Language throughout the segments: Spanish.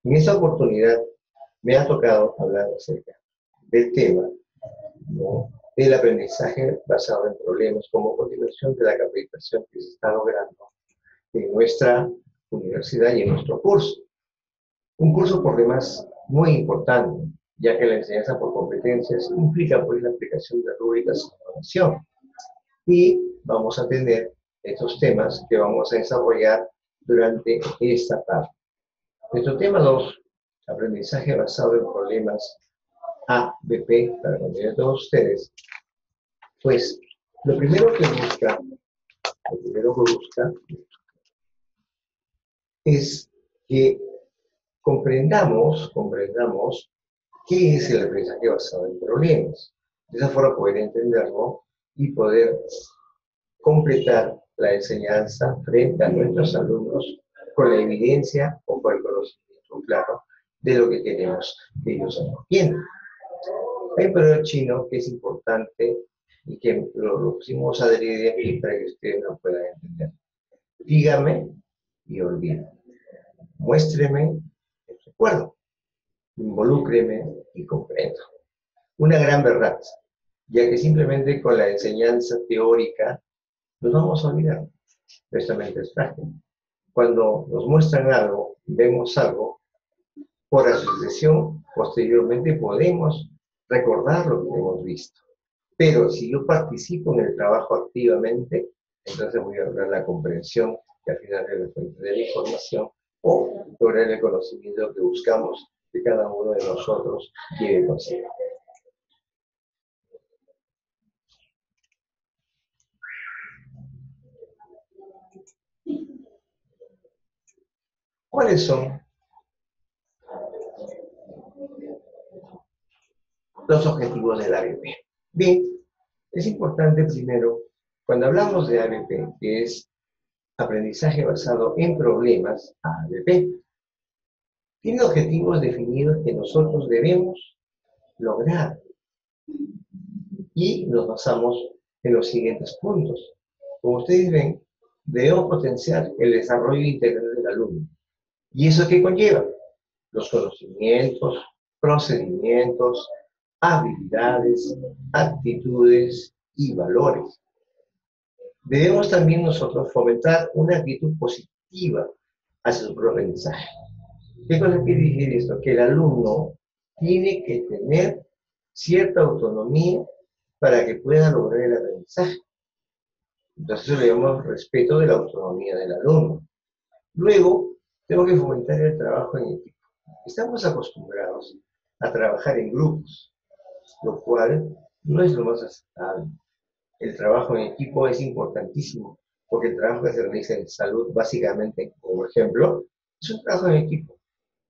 En esta oportunidad me ha tocado hablar acerca del tema, ¿no?, del aprendizaje basado en problemas como continuación de la capacitación que se está logrando en nuestra universidad y en nuestro curso. Un curso por demás muy importante, ya que la enseñanza por competencias implica pues la aplicación de rúbricas de evaluación. Y vamos a tener estos temas que vamos a desarrollar durante esta parte. Nuestro tema 2, aprendizaje basado en problemas ABP, para conocer a todos ustedes, pues lo primero que busca es que comprendamos qué es el aprendizaje basado en problemas. De esa forma poder entenderlo y poder completar la enseñanza frente a nuestros alumnos con la evidencia o con el conocimiento claro de lo que queremos que ellos entiendan. Hay un proverbio chino que es importante y que lo pusimos a adherir aquí para que ustedes lo puedan entender. Dígame y olvide. Muéstreme y recuerdo. Involúcreme y comprendo. Una gran verdad, ya que simplemente con la enseñanza teórica nos vamos a olvidar. Nuestra mente es frágil. Cuando nos muestran algo, vemos algo, por asociación, posteriormente podemos recordar lo que hemos visto. Pero si yo participo en el trabajo activamente, entonces voy a lograr la comprensión que al final es la fuente de la información o lograr el conocimiento que buscamos que cada uno de nosotros quiere conseguir. ¿Cuáles son los objetivos del ABP? Bien, es importante primero, cuando hablamos de ABP, que es aprendizaje basado en problemas, ABP, tiene objetivos definidos que nosotros debemos lograr. Y nos basamos en los siguientes puntos. Como ustedes ven, debemos potenciar el desarrollo integral del alumno. ¿Y eso qué conlleva? Los conocimientos, procedimientos, habilidades, actitudes y valores. Debemos también nosotros fomentar una actitud positiva hacia su aprendizaje. ¿Qué cosa quiere decir esto? Que el alumno tiene que tener cierta autonomía para que pueda lograr el aprendizaje. Entonces eso le llamamos respeto de la autonomía del alumno. Luego, tengo que fomentar el trabajo en equipo. Estamos acostumbrados a trabajar en grupos, lo cual no es lo más aceptable. El trabajo en equipo es importantísimo, porque el trabajo que se realiza en salud, básicamente, como ejemplo, es un trabajo en equipo.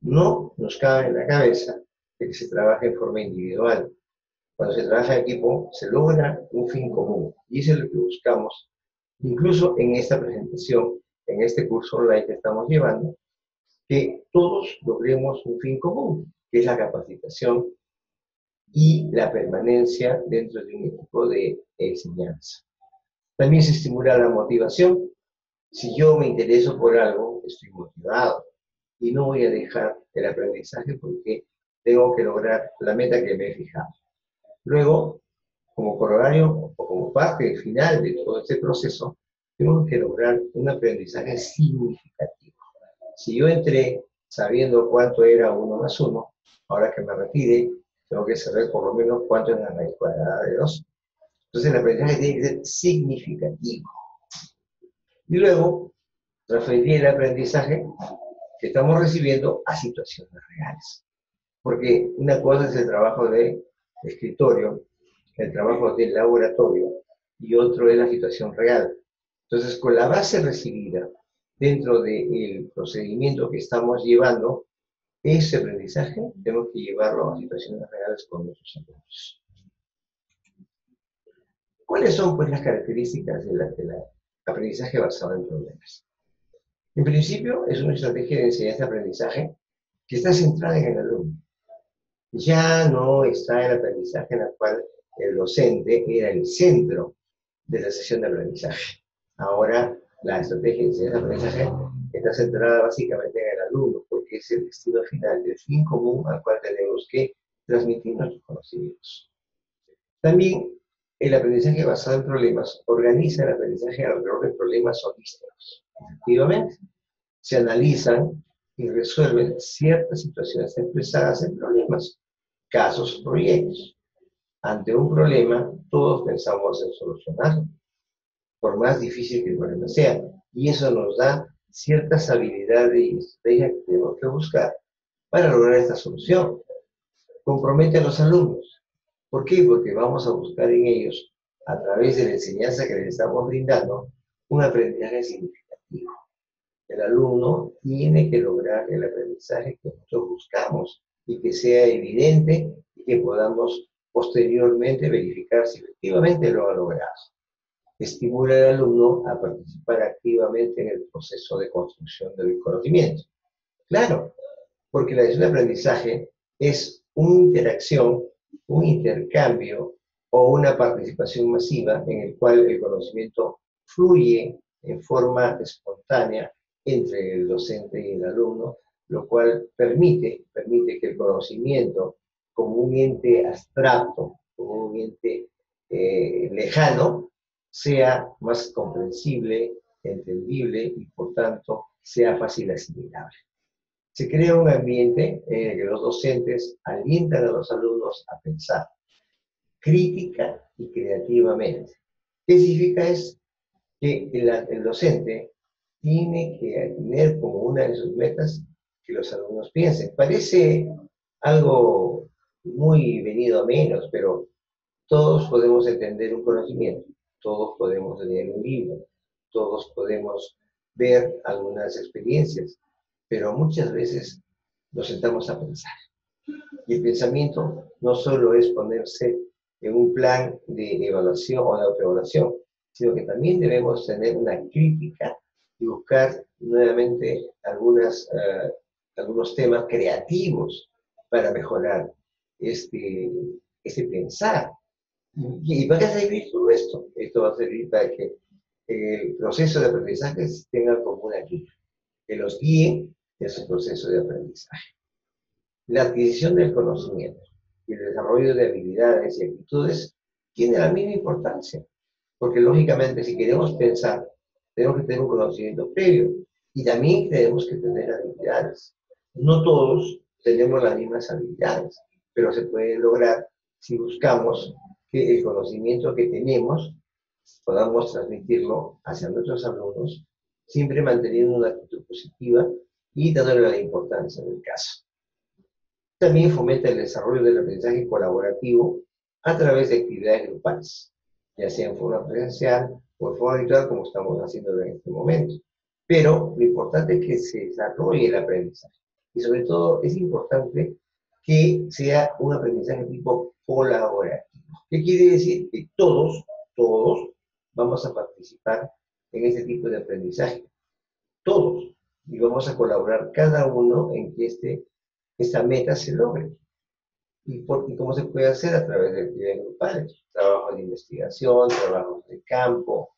No nos cabe en la cabeza de que se trabaja en forma individual. Cuando se trabaja en equipo, se logra un fin común. Y eso es lo que buscamos, incluso en esta presentación, en este curso online que estamos llevando, que todos logremos un fin común, que es la capacitación y la permanencia dentro de un equipo de enseñanza. También se estimula la motivación. Si yo me intereso por algo, estoy motivado y no voy a dejar el aprendizaje porque tengo que lograr la meta que me he fijado. Luego, como corolario o como parte final de todo este proceso, tenemos que lograr un aprendizaje significativo. Si yo entré sabiendo cuánto era 1 más 1, ahora que me retire, tengo que saber por lo menos cuánto es la raíz cuadrada de 2. Entonces el aprendizaje tiene que ser significativo. Y luego, transferir el aprendizaje que estamos recibiendo a situaciones reales. Porque una cosa es el trabajo de escritorio, el trabajo del laboratorio, y otro es la situación real. Entonces, con la base recibida dentro del procedimiento que estamos llevando, ese aprendizaje tenemos que llevarlo a situaciones reales con nuestros alumnos. ¿Cuáles son, pues, las características del aprendizaje basado en problemas? En principio, es una estrategia de enseñanza-aprendizaje que está centrada en el alumno. Ya no está el aprendizaje en el cual el docente era el centro de la sesión de aprendizaje. Ahora, la estrategia de enseñanza-aprendizaje está centrada básicamente en el alumno, porque que es el destino final, el fin común al cual tenemos que transmitir nuestros conocimientos. También el aprendizaje basado en problemas organiza el aprendizaje alrededor de problemas holísticos. Efectivamente, se analizan y resuelven ciertas situaciones expresadas en problemas, casos, proyectos. Ante un problema, todos pensamos en solucionarlo, por más difícil que el problema sea. Y eso nos da ciertas habilidades y estrategias que tenemos que buscar para lograr esta solución. Compromete a los alumnos. ¿Por qué? Porque vamos a buscar en ellos, a través de la enseñanza que les estamos brindando, un aprendizaje significativo. El alumno tiene que lograr el aprendizaje que nosotros buscamos y que sea evidente y que podamos posteriormente verificar si efectivamente lo ha logrado. Estimula al alumno a participar activamente en el proceso de construcción del conocimiento. Claro, porque la decisión de aprendizaje es una interacción, un intercambio o una participación masiva en el cual el conocimiento fluye en forma espontánea entre el docente y el alumno, lo cual permite que el conocimiento, como un ente abstracto, como un ente lejano, sea más comprensible, entendible y por tanto sea fácil asimilable. Se crea un ambiente en el que los docentes alientan a los alumnos a pensar crítica y creativamente. ¿Qué significa eso? Que el docente tiene que tener como una de sus metas que los alumnos piensen. Parece algo muy venido a menos, pero todos podemos entender un conocimiento, todos podemos leer un libro, todos podemos ver algunas experiencias, pero muchas veces nos sentamos a pensar. Y el pensamiento no solo es ponerse en un plan de evaluación o de autoevaluación, sino que también debemos tener una crítica y buscar nuevamente algunos temas creativos para mejorar este pensar. ¿Y para qué servir todo esto? Esto va a servir para que el proceso de aprendizaje tenga como una guía, que los guíe en su proceso de aprendizaje. La adquisición del conocimiento y el desarrollo de habilidades y actitudes tiene la misma importancia, porque lógicamente si queremos pensar, tenemos que tener un conocimiento previo y también tenemos que tener habilidades. No todos tenemos las mismas habilidades, pero se puede lograr si buscamos que el conocimiento que tenemos podamos transmitirlo hacia nuestros alumnos, siempre manteniendo una actitud positiva y dándole la importancia del caso. También fomenta el desarrollo del aprendizaje colaborativo a través de actividades grupales, ya sea en forma presencial o en forma virtual, como estamos haciendo en este momento. Pero lo importante es que se desarrolle el aprendizaje. Y sobre todo es importante que sea un aprendizaje tipo colaborativo. ¿Qué quiere decir? Que todos vamos a participar en este tipo de aprendizaje. Todos. Y vamos a colaborar cada uno en que esta meta se logre. ¿Y cómo se puede hacer? A través de actividades grupales, trabajos de investigación, trabajos de campo,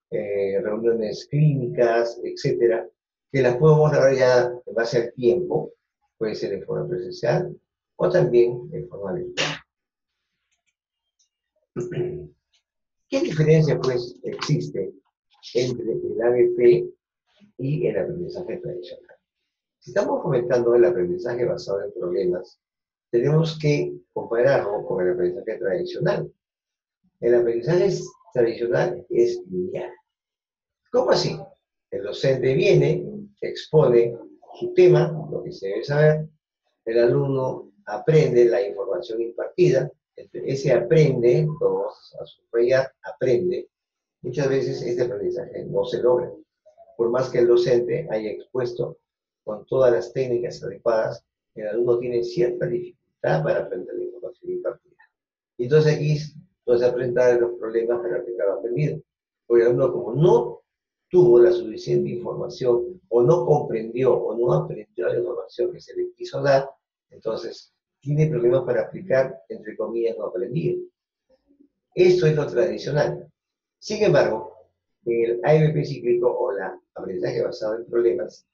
reuniones clínicas, etcétera, que las podemos lograr ya en base al tiempo, puede ser en forma presencial o también en forma virtual. ¿Qué diferencia, pues, existe entre el ABP y el aprendizaje tradicional? Si estamos fomentando el aprendizaje basado en problemas, tenemos que compararlo con el aprendizaje tradicional. El aprendizaje tradicional es lineal. ¿Cómo así? El docente viene, expone su tema, lo que se debe saber, el alumno aprende la información impartida, ese aprende, vamos a subrayar, aprende. Muchas veces este aprendizaje no se logra, por más que el docente haya expuesto con todas las técnicas adecuadas, el alumno tiene cierta dificultad para aprender la información impartida. Y entonces aquí es donde se presentan los problemas para aplicar lo aprendido. Porque el alumno, como no tuvo la suficiente información, o no comprendió, o no aprendió la información que se le quiso dar, entonces tiene problemas para aplicar, entre comillas, lo aprendido. Esto es lo tradicional. Sin embargo, el ABP cíclico o el aprendizaje basado en problemas,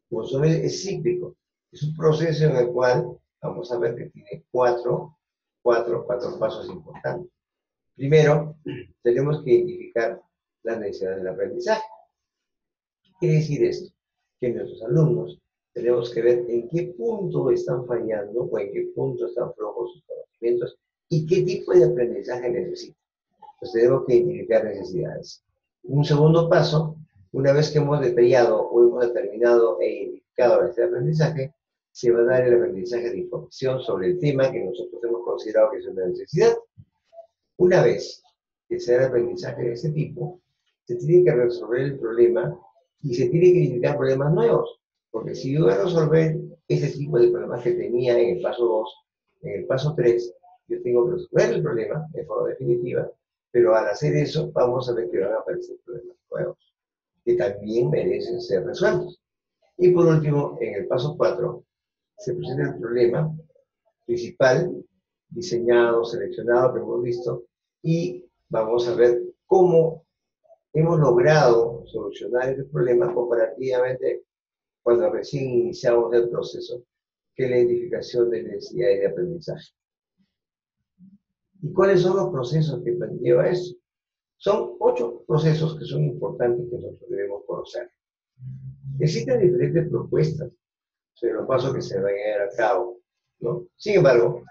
como es cíclico, Es un proceso en el cual vamos a ver que tiene cuatro pasos importantes. Primero, tenemos que identificar las necesidades del aprendizaje. ¿Qué quiere decir esto? Que nuestros alumnos tenemos que ver en qué punto están fallando o en qué punto están flojos sus conocimientos y qué tipo de aprendizaje necesitan. Entonces tenemos que identificar necesidades. Un segundo paso, una vez que hemos detallado o hemos determinado e identificado este aprendizaje, se va a dar el aprendizaje de información sobre el tema que nosotros hemos considerado que es una necesidad. Una vez que se da el aprendizaje de ese tipo, se tiene que resolver el problema y se tiene que identificar problemas nuevos. Porque si yo voy a resolver ese tipo de problemas que tenía en el paso 2, en el paso 3, yo tengo que resolver el problema de forma definitiva, pero al hacer eso vamos a ver que van a aparecer problemas nuevos que también merecen ser resueltos. Y por último, en el paso 4, se presenta el problema principal, diseñado, seleccionado, que hemos visto, y vamos a ver cómo hemos logrado solucionar este problema comparativamente cuando recién iniciamos el proceso, que es la identificación de necesidades de aprendizaje. ¿Y cuáles son los procesos que lleva esto? Son 8 procesos que son importantes que nosotros debemos conocer. Existen diferentes propuestas sobre los pasos que se van a llevar a cabo, ¿no? Sin embargo,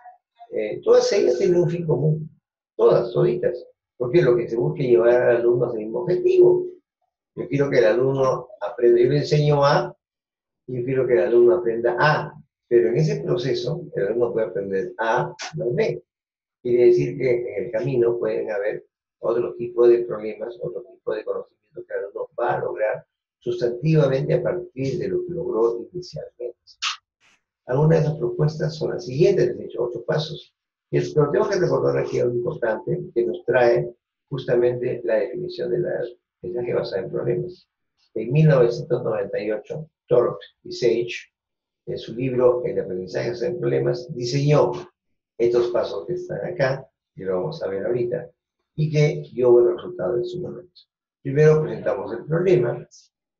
todas ellas tienen un fin común, toditas, porque lo que se busca es llevar al alumno al mismo objetivo. Yo quiero que el alumno aprenda, yo le enseño A, y yo quiero que el alumno aprenda A, pero en ese proceso el alumno puede aprender A más B. Quiere decir que en el camino pueden haber otro tipo de problemas, otro tipo de conocimientos que el alumno va a lograr sustantivamente a partir de lo que logró inicialmente. Algunas de esas propuestas son las siguientes, de hecho, 8 pasos. Pero tengo que recordar aquí algo importante que nos trae justamente la definición de la aprendizaje basada en problemas. En 1998, Torp y Sage, en su libro El aprendizaje basado en problemas, diseñó estos pasos que están acá, y lo vamos a ver ahorita, y que dio buen resultado en su momento. Primero presentamos el problema,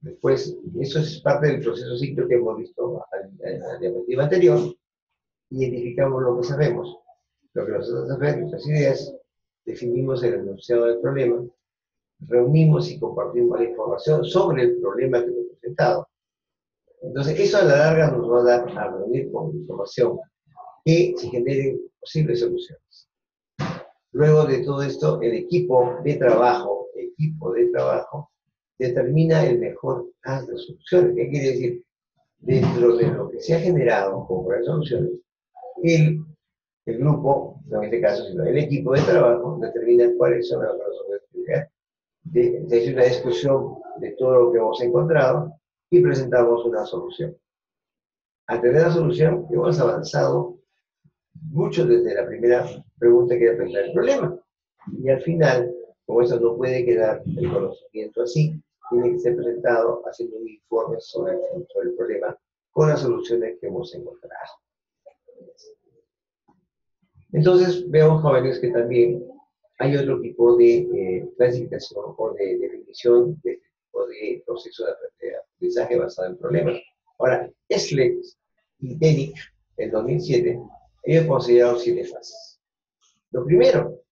después, eso es parte del proceso ciclo que hemos visto en la diapositiva anterior, identificamos lo que sabemos, lo que nosotros sabemos, nuestras ideas, definimos el enunciado del problema, reunimos y compartimos la información sobre el problema que hemos presentado. Entonces, eso a la larga nos va a dar a reunir con información que se generen posibles soluciones. Luego de todo esto, el equipo de trabajo determina el mejor haz de soluciones. ¿Qué quiere decir? Dentro de lo que se ha generado como soluciones, el grupo, no en este caso, sino el equipo de trabajo, determina cuáles son las soluciones. Se hace una discusión de todo lo que hemos encontrado y presentamos una solución. Al tener la solución, hemos avanzado mucho desde la primera pregunta que era plantear el problema. Y al final, como eso no puede quedar el conocimiento así, tiene que ser presentado haciendo un informe sobre el problema con las soluciones que hemos encontrado. Entonces, vemos, jóvenes, que también hay otro tipo de clasificación o de definición de este tipo de proceso de aprendizaje basado en problemas. Ahora, Eslet y Denick, en 2007, ellos consideraron 7 fases. Lo primero,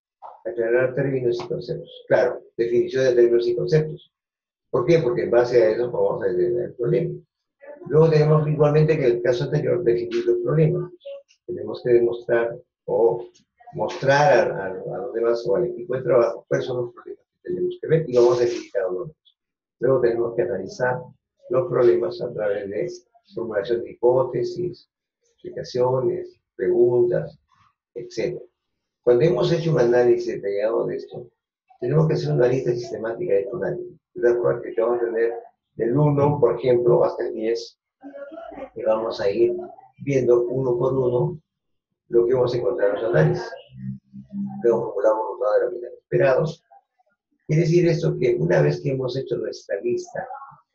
aclarar términos y conceptos. Claro, definición de términos y conceptos. ¿Por qué? Porque en base a eso vamos a determinar el problema. Luego tenemos igualmente que en el caso anterior definir los problemas. Tenemos que demostrar o mostrar a los demás o al equipo de trabajo cuáles son los problemas que tenemos que ver y vamos a definir cada uno de ellos. Luego tenemos que analizar los problemas a través de formulación de hipótesis, explicaciones, preguntas, etc. Cuando hemos hecho un análisis detallado de esto, tenemos que hacer una lista sistemática de este análisis. De acuerdo que vamos a tener del 1, por ejemplo, hasta el 10, y vamos a ir viendo uno por uno lo que hemos encontrado en los análisis. Luego formulamos los datos de la medida esperados. Quiere decir esto que una vez que hemos hecho nuestra lista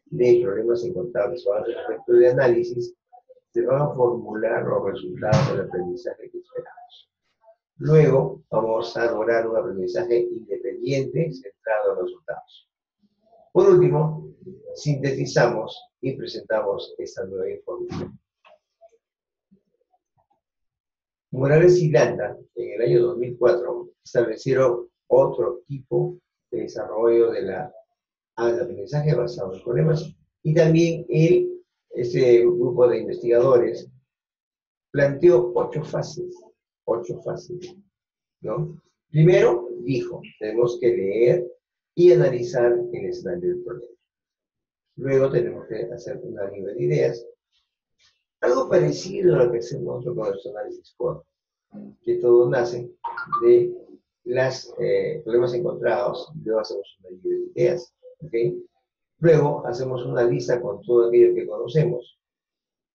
de problemas encontrados o respecto de análisis, se van a formular los resultados del aprendizaje que esperamos. Luego vamos a lograr un aprendizaje independiente centrado en los resultados. Por último, sintetizamos y presentamos esta nueva información. Morales y Landa, en el año 2004, establecieron otro tipo de desarrollo del aprendizaje basado en problemas. Y también ese grupo de investigadores planteó 8 fases, 8 fases, ¿no? Primero, dijo, tenemos que leer y analizar el escenario del problema. Luego tenemos que hacer una lluvia de ideas. Algo parecido a lo que hacemos nosotros con nuestro análisis core, que todo nace de los problemas encontrados, y luego hacemos una lluvia de ideas, ¿ok? Luego hacemos una lista con todo aquello que conocemos,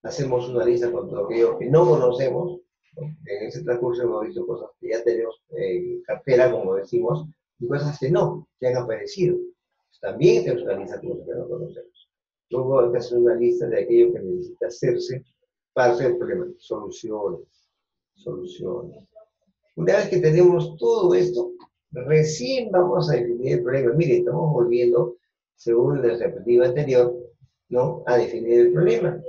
hacemos una lista con todo aquello que no conocemos, ¿no? En ese transcurso hemos visto cosas que ya tenemos en cartera, como decimos, y cosas que no, que han aparecido. También tenemos una lista con cosas que no conocemos. Luego hay que hacer una lista de aquello que necesita hacerse para hacer el problema. Soluciones, soluciones. Una vez que tenemos todo esto, recién vamos a definir el problema. Mire, estamos volviendo, según la perspectiva anterior, ¿no?, a definir el problema.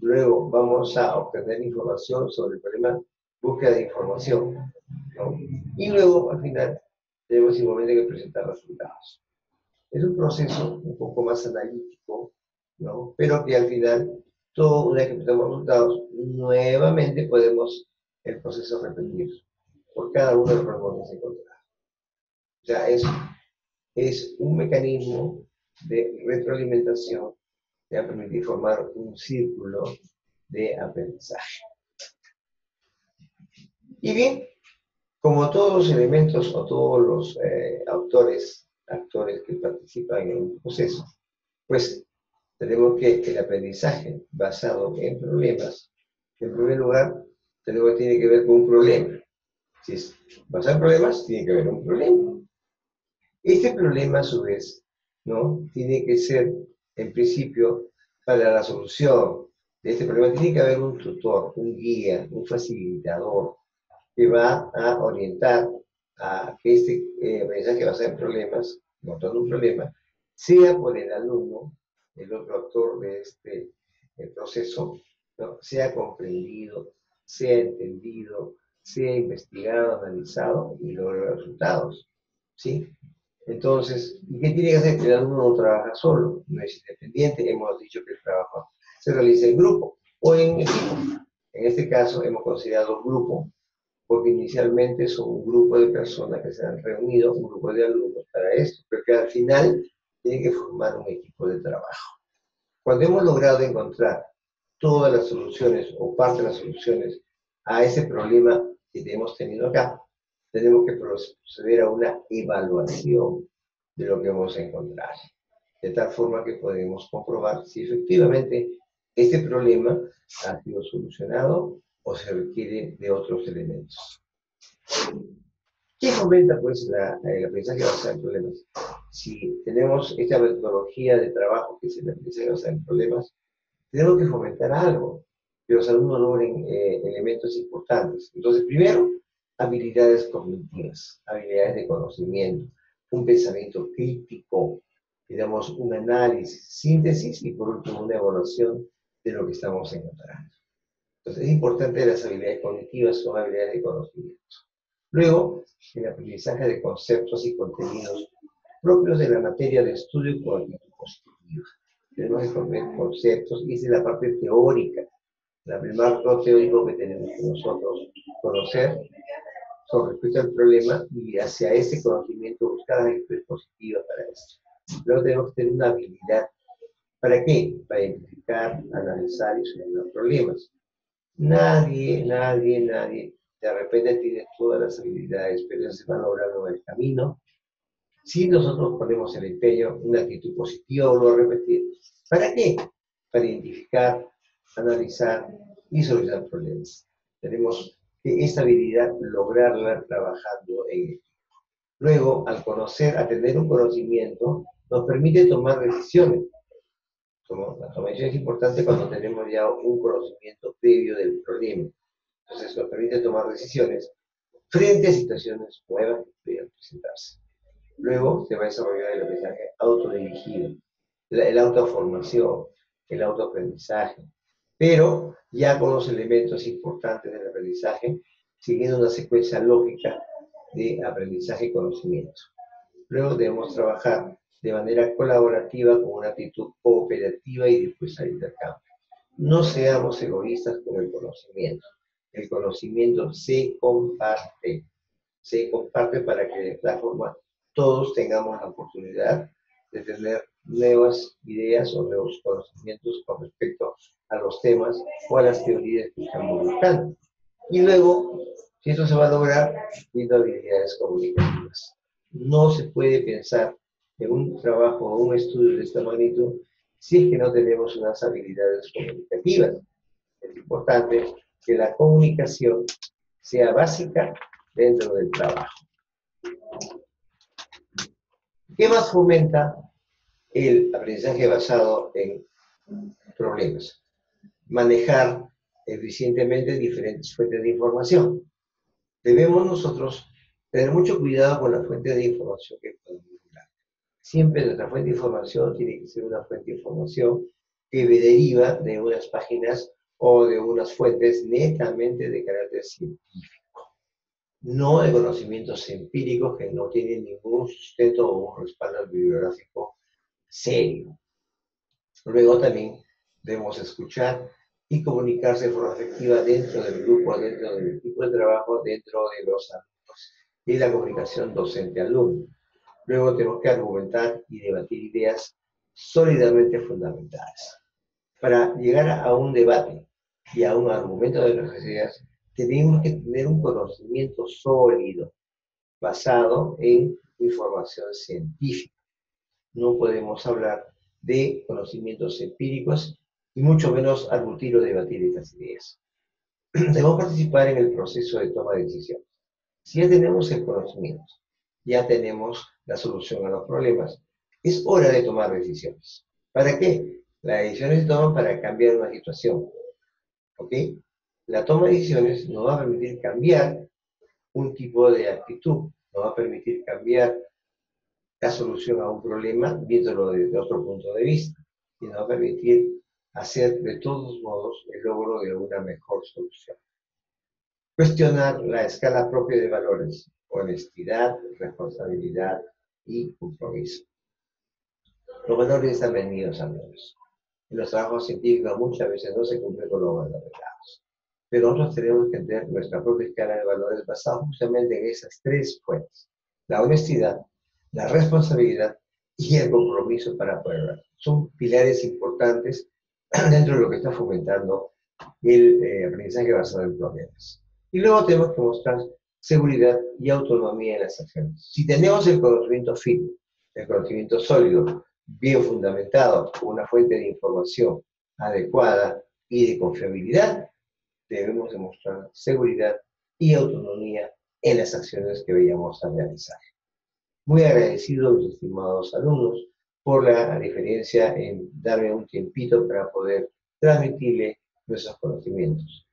Luego vamos a obtener información sobre el problema, búsqueda de información, ¿no? Y luego, al final, tenemos igualmente que presentar resultados. Es un proceso un poco más analítico, ¿no?, pero que al final, todo, una vez que presentamos resultados, nuevamente podemos el proceso repetir por cada uno de los problemas encontrados. O sea, es un mecanismo de retroalimentación que va a permitir formar un círculo de aprendizaje. Y bien, como todos los elementos o todos los actores que participan en un proceso, pues tenemos que el aprendizaje basado en problemas, en primer lugar, tiene que ver con un problema. Si es basado en problemas, tiene que haber un problema. Este problema, a su vez, ¿no?, tiene que ser, en principio, para la solución de este problema, tiene que haber un tutor, un guía, un facilitador, que va a orientar a que este aprendizaje basado en problemas, encontrando un problema, sea por el alumno, el otro actor de este proceso, ¿no?, sea comprendido, sea entendido, sea investigado, analizado y logre resultados, ¿sí? Entonces, ¿y qué tiene que hacer? Que el alumno no trabaja solo, no es independiente. Hemos dicho que el trabajo se realiza en grupo o en equipo. En este caso hemos considerado grupo porque inicialmente son un grupo de personas que se han reunido, un grupo de alumnos para esto, pero que al final tienen que formar un equipo de trabajo. Cuando hemos logrado encontrar todas las soluciones o parte de las soluciones a ese problema que hemos tenido acá, tenemos que proceder a una evaluación de lo que hemos encontrado, de tal forma que podemos comprobar si efectivamente este problema ha sido solucionado o se requiere de otros elementos. ¿Qué fomenta, pues, el aprendizaje basado en problemas? Si tenemos esta metodología de trabajo que es el aprendizaje basado en problemas, tenemos que fomentar algo, que los alumnos logren elementos importantes. Entonces, primero, habilidades cognitivas, habilidades de conocimiento, un pensamiento crítico, digamos, un análisis, síntesis y por último una evaluación de lo que estamos encontrando. Entonces, es importante las habilidades cognitivas, son habilidades de conocimiento. Luego, el aprendizaje de conceptos y contenidos propios de la materia de estudio cognitivo positivo. Tenemos que conocer conceptos y esa es la parte teórica. El primer marco teórico que tenemos que nosotros conocer con respecto al problema y hacia ese conocimiento buscar las actitudes positivas para esto. Luego tenemos que tener una habilidad. ¿Para qué? Para identificar, analizar y solucionar problemas. Nadie de repente tiene todas las habilidades, pero se van logrando en el camino. Si nosotros ponemos el empeño, una actitud positiva, vuelvo a repetir. ¿Para qué? Para identificar, analizar y solucionar problemas. Tenemos que esta habilidad lograrla trabajando en equipo. Luego, al conocer, a tener un conocimiento, nos permite tomar decisiones. La toma de decisiones es importante cuando tenemos ya un conocimiento previo del problema. Entonces, nos permite tomar decisiones frente a situaciones nuevas que pudieran presentarse. Luego se va a desarrollar el aprendizaje autodirigido, la autoformación, el autoaprendizaje, pero ya con los elementos importantes del aprendizaje siguiendo una secuencia lógica de aprendizaje y conocimiento. Luego debemos trabajar de manera colaborativa con una actitud cooperativa y dispuesta al intercambio. No seamos egoístas con el conocimiento. El conocimiento se comparte. Se comparte para que de esta forma todos tengamos la oportunidad de tener nuevas ideas o nuevos conocimientos con respecto a los temas o a las teorías que estamos buscando. Y luego, si esto se va a lograr, viendo habilidades comunicativas. No se puede pensar en un trabajo o un estudio de esta magnitud si es que no tenemos unas habilidades comunicativas. Es importante que la comunicación sea básica dentro del trabajo. ¿Qué más fomenta el aprendizaje basado en problemas? Manejar eficientemente diferentes fuentes de información. Debemos nosotros tener mucho cuidado con la fuente de información que podemos usar. Siempre nuestra fuente de información tiene que ser una fuente de información que deriva de unas páginas o de unas fuentes netamente de carácter científico, no de conocimientos empíricos que no tienen ningún sustento o un respaldo bibliográfico serio. Luego también debemos escuchar y comunicarse de forma efectiva dentro del grupo, dentro del equipo de trabajo, dentro de los alumnos y la comunicación docente-alumno. Luego tenemos que argumentar y debatir ideas sólidamente fundamentadas. Para llegar a un debate y a un argumento de nuestras ideas, tenemos que tener un conocimiento sólido, basado en información científica. No podemos hablar de conocimientos empíricos y mucho menos admitir o debatir estas ideas. Debemos participar en el proceso de toma de decisiones. Si ya tenemos el conocimiento, ya tenemos la solución a los problemas, es hora de tomar decisiones. ¿Para qué? Las decisiones se toman para cambiar una situación. ¿Ok? La toma de decisiones nos va a permitir cambiar un tipo de actitud, nos va a permitir cambiar la solución a un problema viéndolo desde otro punto de vista y nos va a permitir hacer de todos modos el logro de una mejor solución. Cuestionar la escala propia de valores, honestidad, responsabilidad y compromiso. Los valores están venidos a menos. En los trabajos científicos muchas veces no se cumplen con los valores dados. Pero nosotros tenemos que tener nuestra propia escala de valores basada justamente en esas tres fuentes. La honestidad, la responsabilidad y el compromiso para poder. Son pilares importantes dentro de lo que está fomentando el aprendizaje basado en problemas. Y luego tenemos que mostrar seguridad y autonomía en las acciones. Si tenemos el conocimiento firme, el conocimiento sólido, bien fundamentado, con una fuente de información adecuada y de confiabilidad, debemos demostrar seguridad y autonomía en las acciones que vayamos a realizar. Muy agradecido, mis estimados alumnos, por la diferencia en darme un tiempito para poder transmitirle nuestros conocimientos.